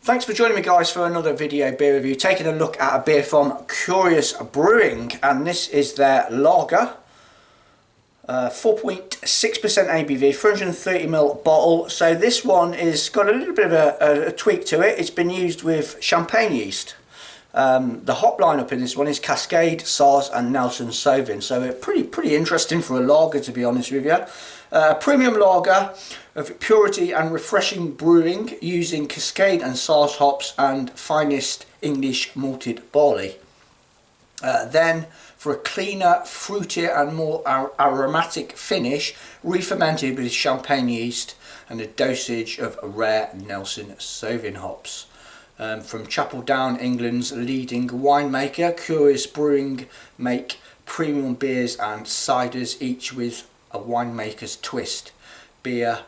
Thanks for joining me, guys, for another video beer review. Taking a look at a beer from Curious Brewing, and this is their lager. 4.6% ABV, 330ml bottle. So this one is got a little bit of a tweak to it. It's been used with champagne yeast. The hop lineup in this one is Cascade, Saaz and Nelson Sauvin. So pretty interesting for a lager, to be honest with you. Premium lager of purity and refreshing brewing using Cascade and Saaz hops and finest English malted barley. Then for a cleaner, fruitier and more aromatic finish, re-fermented with champagne yeast and a dosage of rare Nelson Sauvin hops. From Chapel Down, England's leading winemaker, Curious Brewing make premium beers and ciders, each with a winemaker's twist. Beer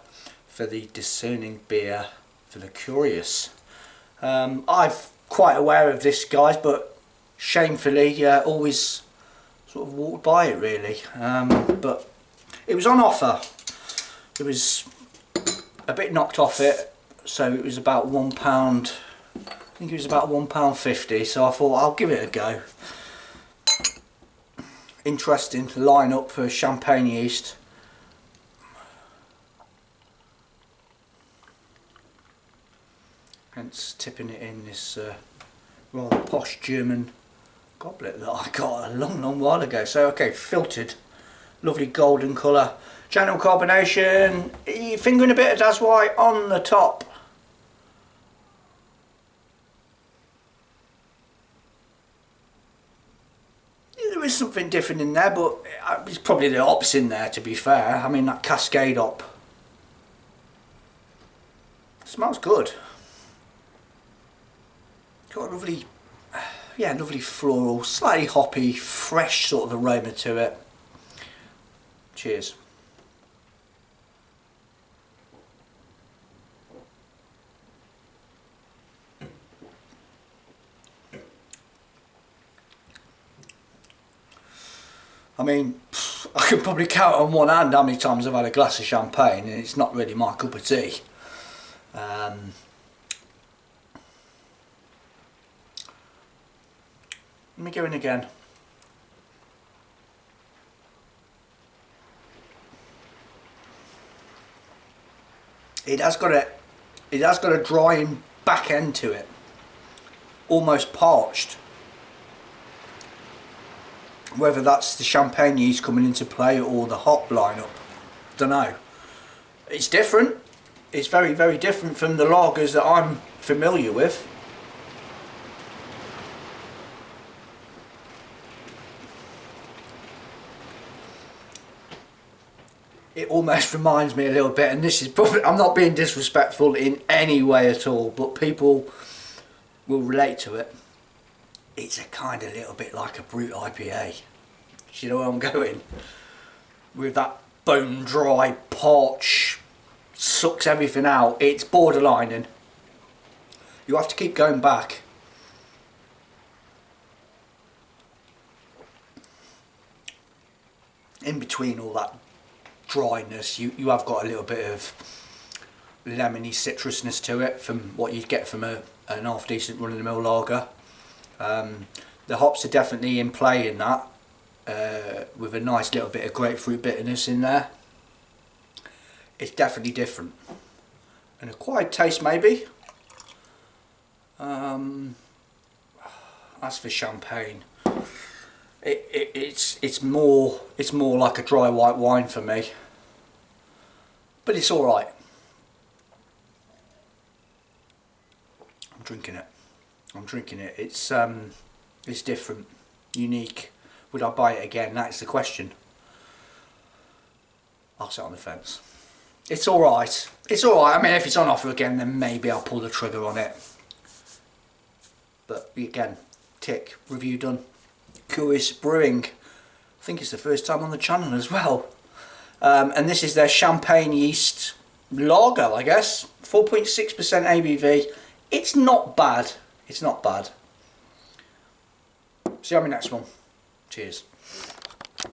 for the discerning, beer for the curious. I'm quite aware of this, guys, but shamefully always sort of walked by it really. But it was on offer. It was a bit knocked off it, so it was about £1. I think it was about £1.50, so I thought I'll give it a go. Interesting lineup for champagne yeast. Hence tipping it in this rather posh German goblet that I got a long while ago. So okay, filtered, lovely golden colour, channel carbonation, fingering a bit of Das White on the top. There is something different in there, but it's probably the hops in there, to be fair. I mean, that Cascade hop smells good. Got a lovely, lovely floral, slightly hoppy, fresh sort of aroma to it. Cheers. I mean, I could probably count on one hand how many times I've had a glass of champagne, and it's not really my cup of tea. Let me go in again. It has got a drying back end to it, almost parched. Whether that's the champagne yeast coming into play or the hop lineup, don't know. It's different. It's very different from the lagers that I'm familiar with. It almost reminds me a little bit, and this is probably, I'm not being disrespectful in any way at all, but people will relate to it. It's a kind of little bit like a Brut IPA. Do you know where I'm going? With that bone dry parch, sucks everything out. It's borderlining. You have to keep going back. In between all that dryness, you have got a little bit of lemony citrusness to it from what you'd get from an half decent run-of-the-mill lager. The hops are definitely in play in that, with a nice little bit of grapefruit bitterness in there. It's definitely different. An acquired taste maybe. As for champagne, it's more like a dry white wine for me, but it's all right. I'm drinking it. It's different, unique. Would I buy it again? That's the question. I'll sit on the fence. It's all right. It's all right. I mean, if it's on offer again, then maybe I'll pull the trigger on it. But again, tick, review done. Curious Brewing. I think it's the first time on the channel as well. And this is their champagne yeast lager, I guess. 4.6% ABV. It's not bad. It's not bad. See you on my next one. Cheers.